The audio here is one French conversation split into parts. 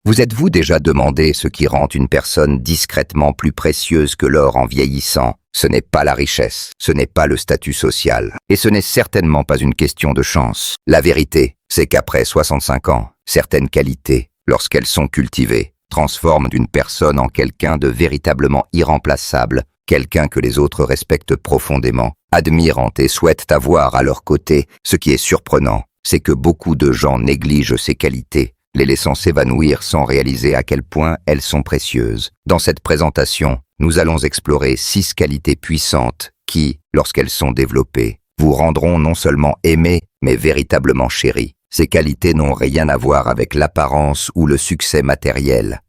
Vous êtes-vous déjà demandé ce qui rend une personne discrètement plus précieuse que l'or en vieillissant? Ce n'est pas la richesse, ce n'est pas le statut social, et ce n'est certainement pas une question de chance. La vérité, c'est qu'après 65 ans, certaines qualités, lorsqu'elles sont cultivées, transforment une personne en quelqu'un de véritablement irremplaçable, quelqu'un que les autres respectent profondément, admirent et souhaitent avoir à leur côté. Ce qui est surprenant, c'est que beaucoup de gens négligent ces qualités, les laissant s'évanouir sans réaliser à quel point elles sont précieuses. Dans cette présentation, nous allons explorer 6 qualités puissantes qui, lorsqu'elles sont développées, vous rendront non seulement aimés, mais véritablement chéris. Ces qualités n'ont rien à voir avec l'apparence ou le succès matériel.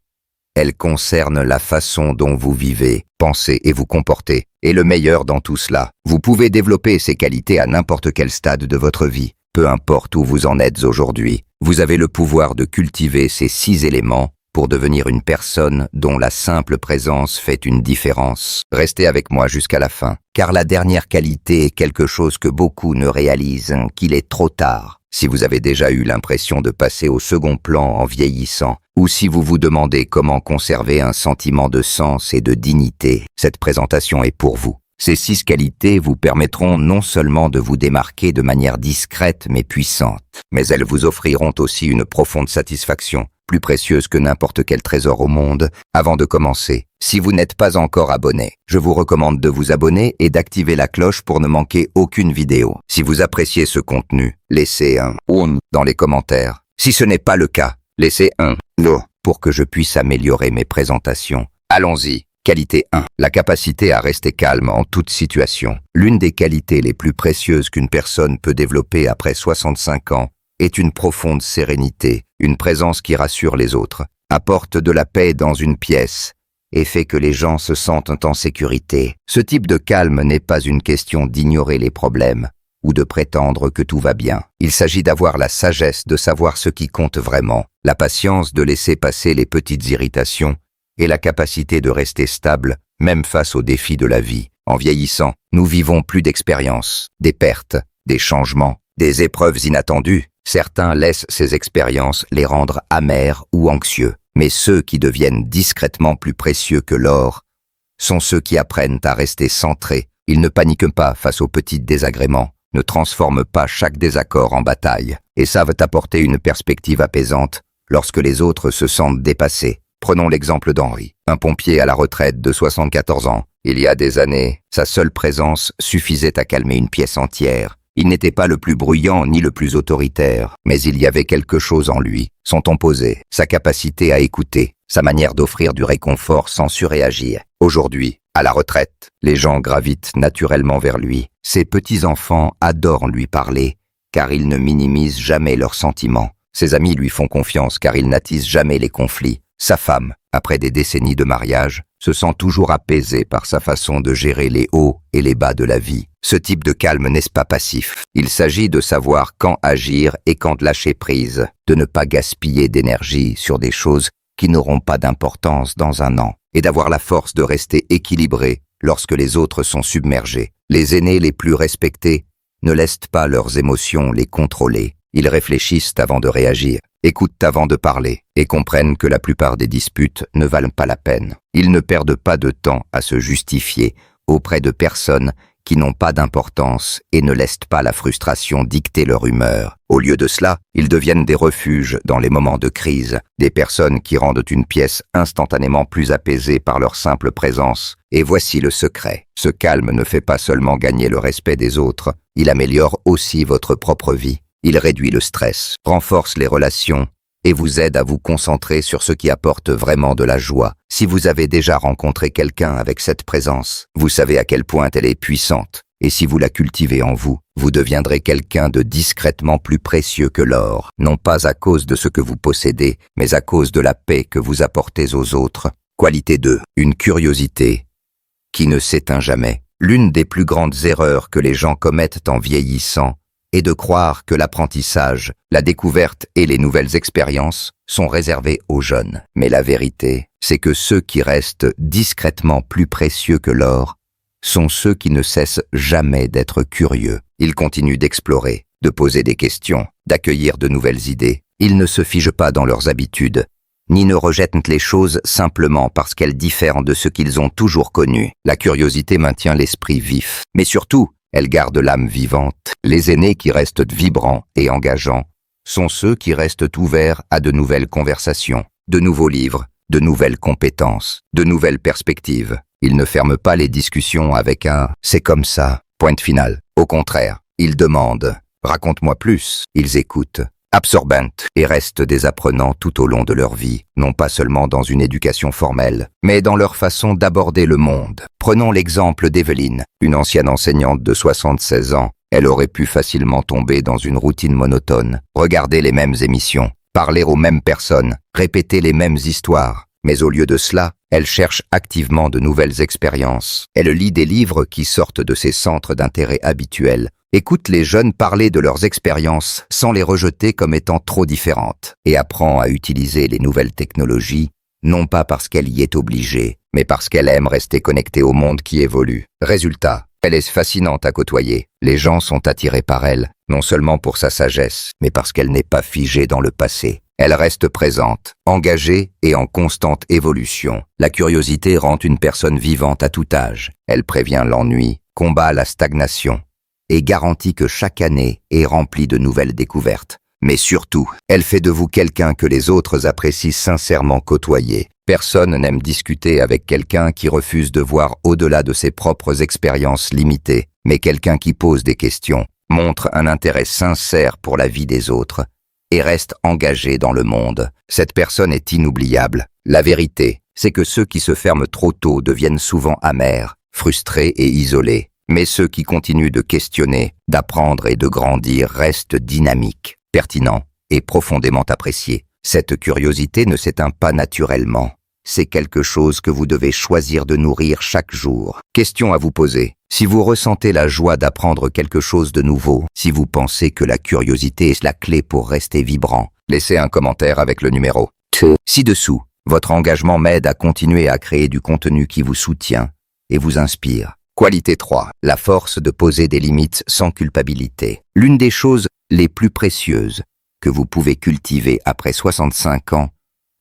Elles concernent la façon dont vous vivez, pensez et vous comportez. Et le meilleur dans tout cela, vous pouvez développer ces qualités à n'importe quel stade de votre vie. Peu importe où vous en êtes aujourd'hui, vous avez le pouvoir de cultiver ces 6 éléments pour devenir une personne dont la simple présence fait une différence. Restez avec moi jusqu'à la fin, car la dernière qualité est quelque chose que beaucoup ne réalisent, qu'il est trop tard. Si vous avez déjà eu l'impression de passer au second plan en vieillissant, ou si vous vous demandez comment conserver un sentiment de sens et de dignité, cette présentation est pour vous. Ces 6 qualités vous permettront non seulement de vous démarquer de manière discrète mais puissante, mais elles vous offriront aussi une profonde satisfaction, plus précieuse que n'importe quel trésor au monde. Avant de commencer, si vous n'êtes pas encore abonné, je vous recommande de vous abonner et d'activer la cloche pour ne manquer aucune vidéo. Si vous appréciez ce contenu, laissez un « on » dans les commentaires. Si ce n'est pas le cas, laissez un « no » pour que je puisse améliorer mes présentations. Allons-y. Qualité 1. La capacité à rester calme en toute situation. L'une des qualités les plus précieuses qu'une personne peut développer après 65 ans est une profonde sérénité, une présence qui rassure les autres, apporte de la paix dans une pièce et fait que les gens se sentent en sécurité. Ce type de calme n'est pas une question d'ignorer les problèmes ou de prétendre que tout va bien. Il s'agit d'avoir la sagesse de savoir ce qui compte vraiment, la patience de laisser passer les petites irritations et la capacité de rester stable, même face aux défis de la vie. En vieillissant, nous vivons plus d'expériences, des pertes, des changements, des épreuves inattendues. Certains laissent ces expériences les rendre amers ou anxieux, mais ceux qui deviennent discrètement plus précieux que l'or sont ceux qui apprennent à rester centrés. Ils ne paniquent pas face aux petits désagréments, ne transforment pas chaque désaccord en bataille, et savent apporter une perspective apaisante lorsque les autres se sentent dépassés. Prenons l'exemple d'Henri, un pompier à la retraite de 74 ans. Il y a des années, sa seule présence suffisait à calmer une pièce entière. Il n'était pas le plus bruyant ni le plus autoritaire, mais il y avait quelque chose en lui, son ton posé, sa capacité à écouter, sa manière d'offrir du réconfort sans surréagir. Aujourd'hui, à la retraite, les gens gravitent naturellement vers lui. Ses petits-enfants adorent lui parler, car il ne minimise jamais leurs sentiments. Ses amis lui font confiance car il n'attise jamais les conflits. Sa femme, après des décennies de mariage, se sent toujours apaisée par sa façon de gérer les hauts et les bas de la vie. Ce type de calme n'est pas passif. Il s'agit de savoir quand agir et quand lâcher prise, de ne pas gaspiller d'énergie sur des choses qui n'auront pas d'importance dans un an, et d'avoir la force de rester équilibré lorsque les autres sont submergés. Les aînés les plus respectés ne laissent pas leurs émotions les contrôler. Ils réfléchissent avant de réagir, écoutent avant de parler et comprennent que la plupart des disputes ne valent pas la peine. Ils ne perdent pas de temps à se justifier auprès de personnes qui n'ont pas d'importance et ne laissent pas la frustration dicter leur humeur. Au lieu de cela, ils deviennent des refuges dans les moments de crise, des personnes qui rendent une pièce instantanément plus apaisée par leur simple présence. Et voici le secret. Ce calme ne fait pas seulement gagner le respect des autres, il améliore aussi votre propre vie. Il réduit le stress, renforce les relations et vous aide à vous concentrer sur ce qui apporte vraiment de la joie. Si vous avez déjà rencontré quelqu'un avec cette présence, vous savez à quel point elle est puissante. Et si vous la cultivez en vous, vous deviendrez quelqu'un de discrètement plus précieux que l'or, non pas à cause de ce que vous possédez, mais à cause de la paix que vous apportez aux autres. Qualité 2. Une curiosité qui ne s'éteint jamais. L'une des plus grandes erreurs que les gens commettent en vieillissant et de croire que l'apprentissage, la découverte et les nouvelles expériences sont réservés aux jeunes. Mais la vérité, c'est que ceux qui restent discrètement plus précieux que l'or sont ceux qui ne cessent jamais d'être curieux. Ils continuent d'explorer, de poser des questions, d'accueillir de nouvelles idées. Ils ne se figent pas dans leurs habitudes, ni ne rejettent les choses simplement parce qu'elles diffèrent de ce qu'ils ont toujours connu. La curiosité maintient l'esprit vif, mais surtout, elle garde l'âme vivante. Les aînés qui restent vibrants et engageants sont ceux qui restent ouverts à de nouvelles conversations, de nouveaux livres, de nouvelles compétences, de nouvelles perspectives. Ils ne ferment pas les discussions avec un « c'est comme ça », point final. Au contraire, ils demandent « raconte-moi plus ». Ils écoutent, absorbent et restent des apprenants tout au long de leur vie, non pas seulement dans une éducation formelle, mais dans leur façon d'aborder le monde. Prenons l'exemple d'Evelyne, une ancienne enseignante de 76 ans. Elle aurait pu facilement tomber dans une routine monotone, regarder les mêmes émissions, parler aux mêmes personnes, répéter les mêmes histoires. Mais au lieu de cela, elle cherche activement de nouvelles expériences. Elle lit des livres qui sortent de ses centres d'intérêt habituels, écoute les jeunes parler de leurs expériences sans les rejeter comme étant trop différentes, et apprend à utiliser les nouvelles technologies, non pas parce qu'elle y est obligée, mais parce qu'elle aime rester connectée au monde qui évolue. Résultat, elle est fascinante à côtoyer. Les gens sont attirés par elle, non seulement pour sa sagesse, mais parce qu'elle n'est pas figée dans le passé. Elle reste présente, engagée et en constante évolution. La curiosité rend une personne vivante à tout âge. Elle prévient l'ennui, combat la stagnation et garantit que chaque année est remplie de nouvelles découvertes. Mais surtout, elle fait de vous quelqu'un que les autres apprécient sincèrement côtoyer. Personne n'aime discuter avec quelqu'un qui refuse de voir au-delà de ses propres expériences limitées, mais quelqu'un qui pose des questions, montre un intérêt sincère pour la vie des autres et reste engagé dans le monde. Cette personne est inoubliable. La vérité, c'est que ceux qui se ferment trop tôt deviennent souvent amers, frustrés et isolés. Mais ceux qui continuent de questionner, d'apprendre et de grandir restent dynamiques, pertinents et profondément appréciés. Cette curiosité ne s'éteint pas naturellement. C'est quelque chose que vous devez choisir de nourrir chaque jour. Question à vous poser. Si vous ressentez la joie d'apprendre quelque chose de nouveau, si vous pensez que la curiosité est la clé pour rester vibrant, laissez un commentaire avec le numéro ci-dessous. Votre engagement m'aide à continuer à créer du contenu qui vous soutient et vous inspire. Qualité 3. La force de poser des limites sans culpabilité. L'une des choses les plus précieuses que vous pouvez cultiver après 65 ans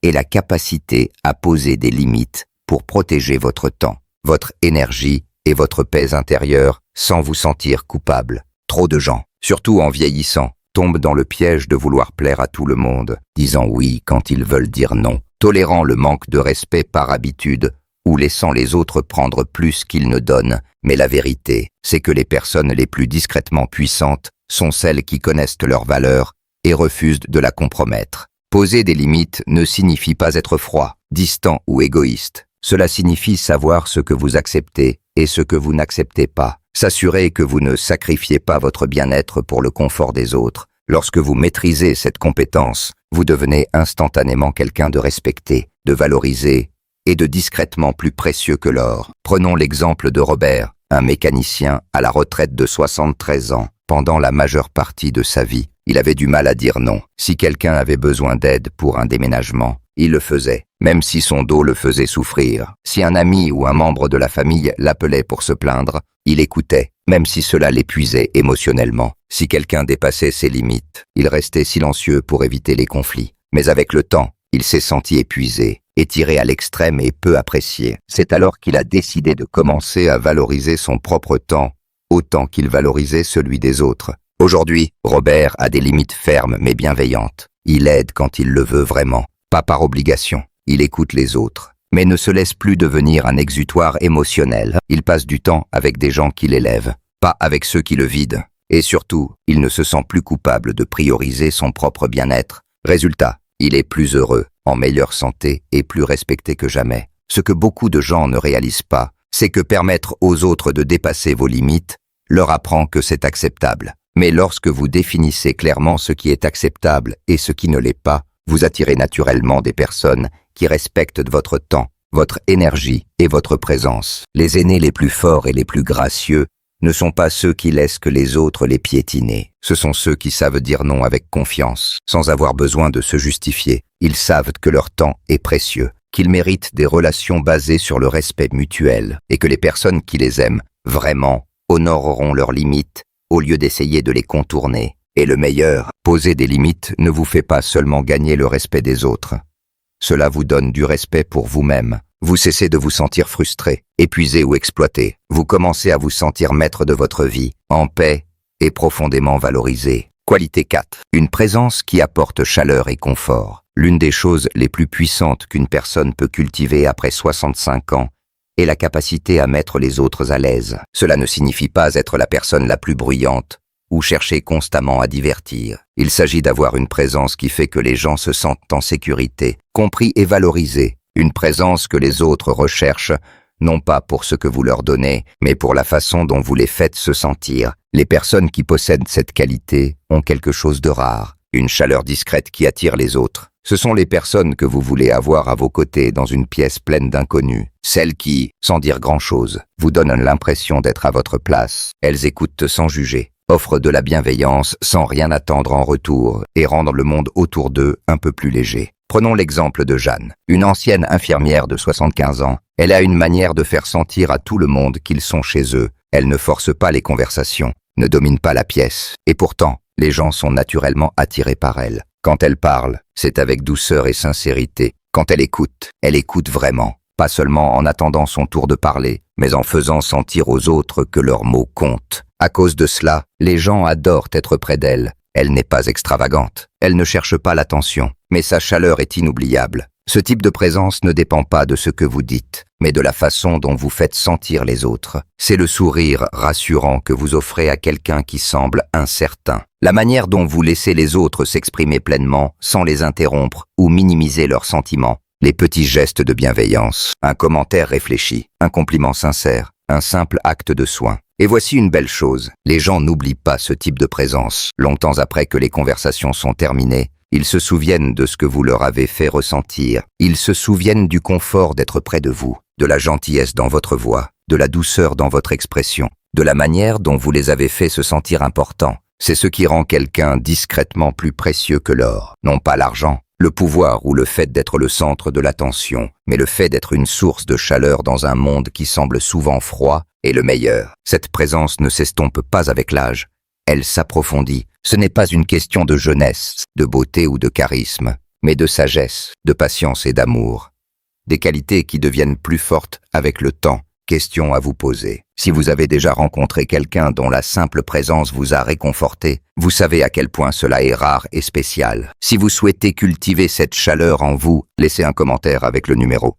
est la capacité à poser des limites pour protéger votre temps, votre énergie et votre paix intérieure sans vous sentir coupable. Trop de gens, surtout en vieillissant, tombent dans le piège de vouloir plaire à tout le monde, disant oui quand ils veulent dire non, tolérant le manque de respect par habitude ou laissant les autres prendre plus qu'ils ne donnent. Mais la vérité, c'est que les personnes les plus discrètement puissantes sont celles qui connaissent leur valeur et refusent de la compromettre. Poser des limites ne signifie pas être froid, distant ou égoïste. Cela signifie savoir ce que vous acceptez et ce que vous n'acceptez pas. S'assurer que vous ne sacrifiez pas votre bien-être pour le confort des autres. Lorsque vous maîtrisez cette compétence, vous devenez instantanément quelqu'un de respecté, de valorisé et de discrètement plus précieux que l'or. Prenons l'exemple de Robert, un mécanicien à la retraite de 73 ans. Pendant la majeure partie de sa vie, il avait du mal à dire non. Si quelqu'un avait besoin d'aide pour un déménagement, il le faisait, même si son dos le faisait souffrir. Si un ami ou un membre de la famille l'appelait pour se plaindre, il écoutait, même si cela l'épuisait émotionnellement. Si quelqu'un dépassait ses limites, il restait silencieux pour éviter les conflits. Mais avec le temps, il s'est senti épuisé, étiré à l'extrême et peu apprécié. C'est alors qu'il a décidé de commencer à valoriser son propre temps, autant qu'il valorisait celui des autres. Aujourd'hui, Robert a des limites fermes mais bienveillantes. Il aide quand il le veut vraiment, pas par obligation. Il écoute les autres, mais ne se laisse plus devenir un exutoire émotionnel. Il passe du temps avec des gens qui l'élèvent, pas avec ceux qui le vident. Et surtout, il ne se sent plus coupable de prioriser son propre bien-être. Résultat, il est plus heureux, en meilleure santé et plus respecté que jamais. Ce que beaucoup de gens ne réalisent pas, c'est que permettre aux autres de dépasser vos limites leur apprend que c'est acceptable. Mais lorsque vous définissez clairement ce qui est acceptable et ce qui ne l'est pas, vous attirez naturellement des personnes qui respectent votre temps, votre énergie et votre présence. Les aînés les plus forts et les plus gracieux ne sont pas ceux qui laissent que les autres les piétiner. Ce sont ceux qui savent dire non avec confiance, sans avoir besoin de se justifier. Ils savent que leur temps est précieux, qu'ils méritent des relations basées sur le respect mutuel et que les personnes qui les aiment vraiment honoreront leurs limites au lieu d'essayer de les contourner. Et le meilleur, poser des limites ne vous fait pas seulement gagner le respect des autres. Cela vous donne du respect pour vous-même. Vous cessez de vous sentir frustré, épuisé ou exploité. Vous commencez à vous sentir maître de votre vie, en paix et profondément valorisé. Qualité 4. Une présence qui apporte chaleur et confort. L'une des choses les plus puissantes qu'une personne peut cultiver après 65 ans est la capacité à mettre les autres à l'aise. Cela ne signifie pas être la personne la plus bruyante ou chercher constamment à divertir. Il s'agit d'avoir une présence qui fait que les gens se sentent en sécurité, compris et valorisés. Une présence que les autres recherchent, non pas pour ce que vous leur donnez, mais pour la façon dont vous les faites se sentir. Les personnes qui possèdent cette qualité ont quelque chose de rare, une chaleur discrète qui attire les autres. Ce sont les personnes que vous voulez avoir à vos côtés dans une pièce pleine d'inconnus. Celles qui, sans dire grand-chose, vous donnent l'impression d'être à votre place. Elles écoutent sans juger, offrent de la bienveillance sans rien attendre en retour et rendent le monde autour d'eux un peu plus léger. Prenons l'exemple de Jeanne, une ancienne infirmière de 75 ans. Elle a une manière de faire sentir à tout le monde qu'ils sont chez eux. Elle ne force pas les conversations, ne domine pas la pièce. Et pourtant, les gens sont naturellement attirés par elle. Quand elle parle, c'est avec douceur et sincérité. Quand elle écoute vraiment. Pas seulement en attendant son tour de parler, mais en faisant sentir aux autres que leurs mots comptent. À cause de cela, les gens adorent être près d'elle. Elle n'est pas extravagante. Elle ne cherche pas l'attention. Mais sa chaleur est inoubliable. Ce type de présence ne dépend pas de ce que vous dites, mais de la façon dont vous faites sentir les autres. C'est le sourire rassurant que vous offrez à quelqu'un qui semble incertain. La manière dont vous laissez les autres s'exprimer pleinement, sans les interrompre ou minimiser leurs sentiments. Les petits gestes de bienveillance, un commentaire réfléchi, un compliment sincère, un simple acte de soin. Et voici une belle chose, les gens n'oublient pas ce type de présence. Longtemps après que les conversations sont terminées, ils se souviennent de ce que vous leur avez fait ressentir. Ils se souviennent du confort d'être près de vous, de la gentillesse dans votre voix, de la douceur dans votre expression, de la manière dont vous les avez fait se sentir importants. C'est ce qui rend quelqu'un discrètement plus précieux que l'or. Non pas l'argent, le pouvoir ou le fait d'être le centre de l'attention, mais le fait d'être une source de chaleur dans un monde qui semble souvent froid est le meilleur. Cette présence ne s'estompe pas avec l'âge. Elle s'approfondit. Ce n'est pas une question de jeunesse, de beauté ou de charisme, mais de sagesse, de patience et d'amour. Des qualités qui deviennent plus fortes avec le temps. Question à vous poser. Si vous avez déjà rencontré quelqu'un dont la simple présence vous a réconforté, vous savez à quel point cela est rare et spécial. Si vous souhaitez cultiver cette chaleur en vous, laissez un commentaire avec le numéro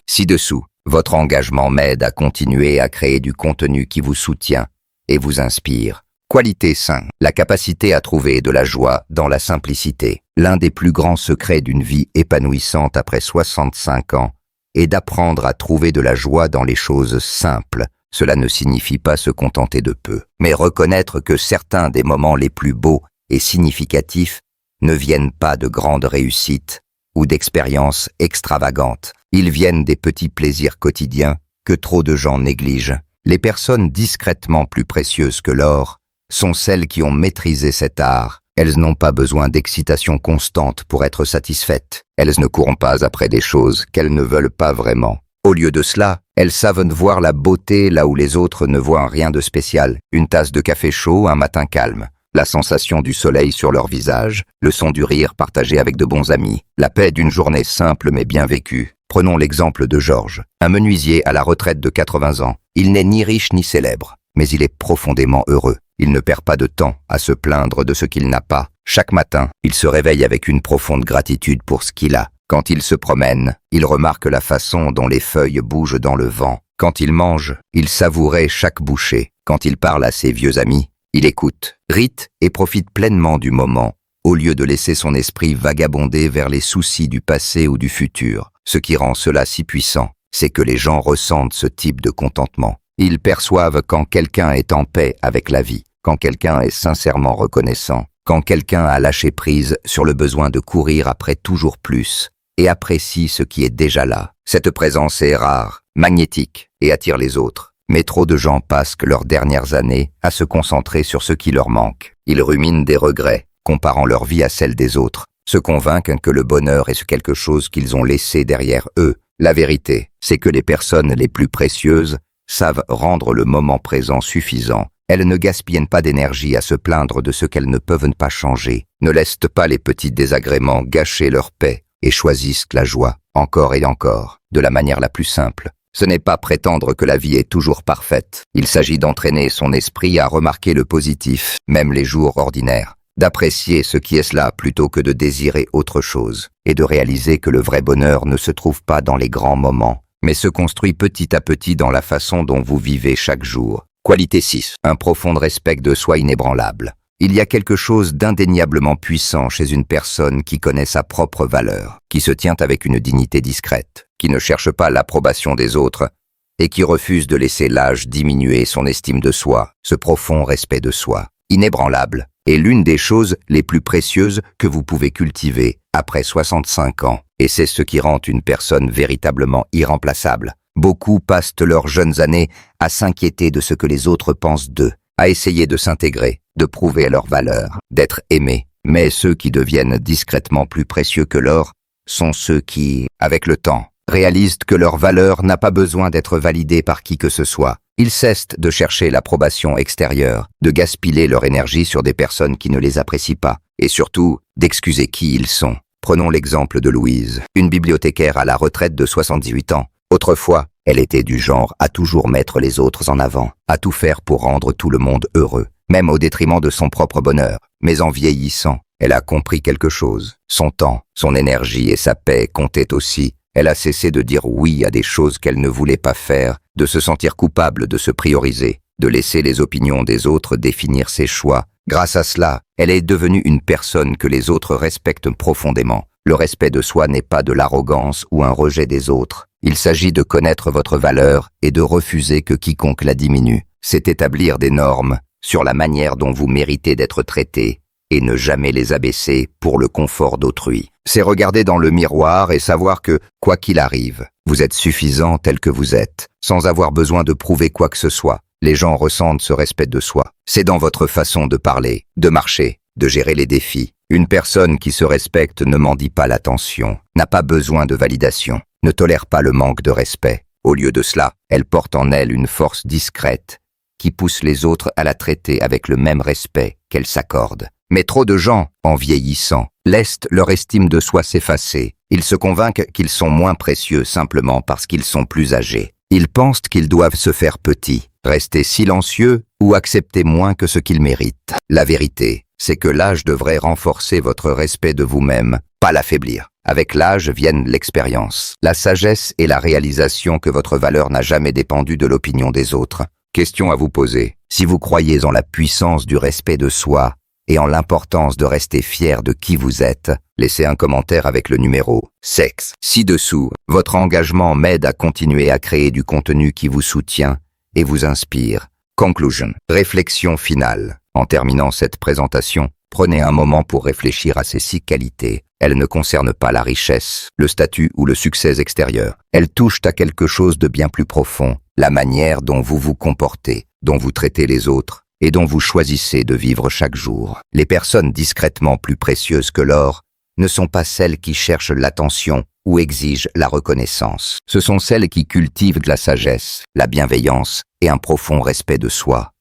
ci-dessous. Votre engagement m'aide à continuer à créer du contenu qui vous soutient et vous inspire. Qualité 5. La capacité à trouver de la joie dans la simplicité. L'un des plus grands secrets d'une vie épanouissante après 65 ans est d'apprendre à trouver de la joie dans les choses simples. Cela ne signifie pas se contenter de peu, mais reconnaître que certains des moments les plus beaux et significatifs ne viennent pas de grandes réussites ou d'expériences extravagantes. Ils viennent des petits plaisirs quotidiens que trop de gens négligent. Les personnes discrètement plus précieuses que l'or sont celles qui ont maîtrisé cet art. Elles n'ont pas besoin d'excitation constante pour être satisfaites. Elles ne courent pas après des choses qu'elles ne veulent pas vraiment. Au lieu de cela, elles savent voir la beauté là où les autres ne voient rien de spécial. Une tasse de café chaud, un matin calme. La sensation du soleil sur leur visage, le son du rire partagé avec de bons amis. La paix d'une journée simple mais bien vécue. Prenons l'exemple de Georges, un menuisier à la retraite de 80 ans. Il n'est ni riche ni célèbre, mais il est profondément heureux. Il ne perd pas de temps à se plaindre de ce qu'il n'a pas. Chaque matin, il se réveille avec une profonde gratitude pour ce qu'il a. Quand il se promène, il remarque la façon dont les feuilles bougent dans le vent. Quand il mange, il savourait chaque bouchée. Quand il parle à ses vieux amis, il écoute, rit et profite pleinement du moment, au lieu de laisser son esprit vagabonder vers les soucis du passé ou du futur. Ce qui rend cela si puissant, c'est que les gens ressentent ce type de contentement. Ils perçoivent quand quelqu'un est en paix avec la vie, quand quelqu'un est sincèrement reconnaissant, quand quelqu'un a lâché prise sur le besoin de courir après toujours plus et apprécie ce qui est déjà là. Cette présence est rare, magnétique et attire les autres. Mais trop de gens passent leurs dernières années à se concentrer sur ce qui leur manque. Ils ruminent des regrets, comparant leur vie à celle des autres, se convainquent que le bonheur est quelque chose qu'ils ont laissé derrière eux. La vérité, c'est que les personnes les plus précieuses savent rendre le moment présent suffisant. Elles ne gaspillent pas d'énergie à se plaindre de ce qu'elles ne peuvent pas changer, ne laissent pas les petits désagréments gâcher leur paix et choisissent la joie, encore et encore, de la manière la plus simple. Ce n'est pas prétendre que la vie est toujours parfaite. Il s'agit d'entraîner son esprit à remarquer le positif, même les jours ordinaires, d'apprécier ce qui est cela plutôt que de désirer autre chose, et de réaliser que le vrai bonheur ne se trouve pas dans les grands moments, mais se construit petit à petit dans la façon dont vous vivez chaque jour. Qualité 6. Un profond respect de soi inébranlable. Il y a quelque chose d'indéniablement puissant chez une personne qui connaît sa propre valeur, qui se tient avec une dignité discrète, qui ne cherche pas l'approbation des autres et qui refuse de laisser l'âge diminuer son estime de soi. Ce profond respect de soi, inébranlable, est l'une des choses les plus précieuses que vous pouvez cultiver après 65 ans, et c'est ce qui rend une personne véritablement irremplaçable. Beaucoup passent leurs jeunes années à s'inquiéter de ce que les autres pensent d'eux, à essayer de s'intégrer, de prouver leur valeur, d'être aimés. Mais ceux qui deviennent discrètement plus précieux que l'or sont ceux qui, avec le temps, réalisent que leur valeur n'a pas besoin d'être validée par qui que ce soit. Ils cessent de chercher l'approbation extérieure, de gaspiller leur énergie sur des personnes qui ne les apprécient pas, et surtout, d'excuser qui ils sont. Prenons l'exemple de Louise, une bibliothécaire à la retraite de 78 ans. Autrefois, elle était du genre à toujours mettre les autres en avant, à tout faire pour rendre tout le monde heureux, même au détriment de son propre bonheur. Mais en vieillissant, elle a compris quelque chose. Son temps, son énergie et sa paix comptaient aussi. Elle a cessé de dire oui à des choses qu'elle ne voulait pas faire, de se sentir coupable de se prioriser, de laisser les opinions des autres définir ses choix. Grâce à cela, elle est devenue une personne que les autres respectent profondément. Le respect de soi n'est pas de l'arrogance ou un rejet des autres. Il s'agit de connaître votre valeur et de refuser que quiconque la diminue. C'est établir des normes sur la manière dont vous méritez d'être traité et ne jamais les abaisser pour le confort d'autrui. C'est regarder dans le miroir et savoir que, quoi qu'il arrive, vous êtes suffisant tel que vous êtes, sans avoir besoin de prouver quoi que ce soit. Les gens ressentent ce respect de soi. C'est dans votre façon de parler, de marcher, de gérer les défis. Une personne qui se respecte ne mendie pas l'attention, n'a pas besoin de validation, ne tolère pas le manque de respect. Au lieu de cela, elle porte en elle une force discrète qui pousse les autres à la traiter avec le même respect qu'elle s'accorde. Mais trop de gens, en vieillissant, laissent leur estime de soi s'effacer. Ils se convainquent qu'ils sont moins précieux simplement parce qu'ils sont plus âgés. Ils pensent qu'ils doivent se faire petits, rester silencieux ou accepter moins que ce qu'ils méritent. La vérité, c'est que l'âge devrait renforcer votre respect de vous-même, pas l'affaiblir. Avec l'âge viennent l'expérience, la sagesse et la réalisation que votre valeur n'a jamais dépendu de l'opinion des autres. Question à vous poser. Si vous croyez en la puissance du respect de soi et en l'importance de rester fier de qui vous êtes, laissez un commentaire avec le numéro 6. Ci-dessous, votre engagement m'aide à continuer à créer du contenu qui vous soutient et vous inspire. Conclusion. Réflexion finale. En terminant cette présentation, prenez un moment pour réfléchir à ces 6 qualités. Elles ne concernent pas la richesse, le statut ou le succès extérieur. Elles touchent à quelque chose de bien plus profond, la manière dont vous vous comportez, dont vous traitez les autres et dont vous choisissez de vivre chaque jour. Les personnes discrètement plus précieuses que l'or ne sont pas celles qui cherchent l'attention ou exigent la reconnaissance. Ce sont celles qui cultivent de la sagesse, la bienveillance et un profond respect de soi.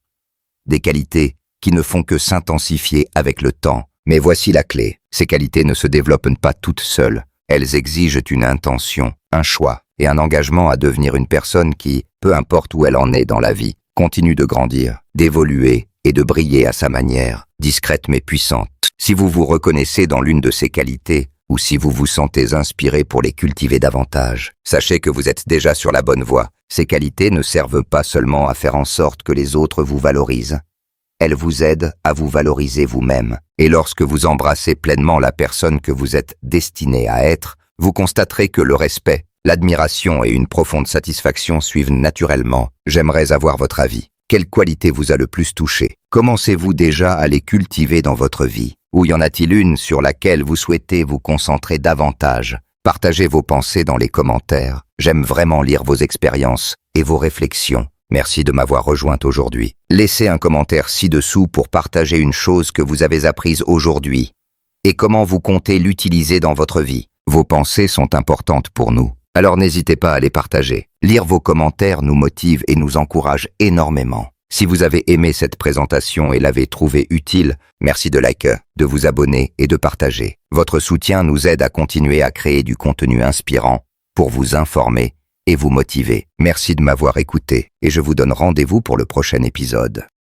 Des qualités qui ne font que s'intensifier avec le temps. Mais voici la clé. Ces qualités ne se développent pas toutes seules. Elles exigent une intention, un choix et un engagement à devenir une personne qui, peu importe où elle en est dans la vie, continue de grandir, d'évoluer et de briller à sa manière, discrète mais puissante. Si vous vous reconnaissez dans l'une de ces qualités, ou si vous vous sentez inspiré pour les cultiver davantage, sachez que vous êtes déjà sur la bonne voie. Ces qualités ne servent pas seulement à faire en sorte que les autres vous valorisent. Elles vous aident à vous valoriser vous-même. Et lorsque vous embrassez pleinement la personne que vous êtes destiné à être, vous constaterez que le respect, l'admiration et une profonde satisfaction suivent naturellement. J'aimerais avoir votre avis. Quelle qualité vous a le plus touché? Commencez-vous déjà à les cultiver dans votre vie? Ou y en a-t-il une sur laquelle vous souhaitez vous concentrer davantage? Partagez vos pensées dans les commentaires. J'aime vraiment lire vos expériences et vos réflexions. Merci de m'avoir rejoint aujourd'hui. Laissez un commentaire ci-dessous pour partager une chose que vous avez apprise aujourd'hui et comment vous comptez l'utiliser dans votre vie. Vos pensées sont importantes pour nous, alors n'hésitez pas à les partager. Lire vos commentaires nous motive et nous encourage énormément. Si vous avez aimé cette présentation et l'avez trouvée utile, merci de liker, de vous abonner et de partager. Votre soutien nous aide à continuer à créer du contenu inspirant pour vous informer et vous motiver. Merci de m'avoir écouté et je vous donne rendez-vous pour le prochain épisode.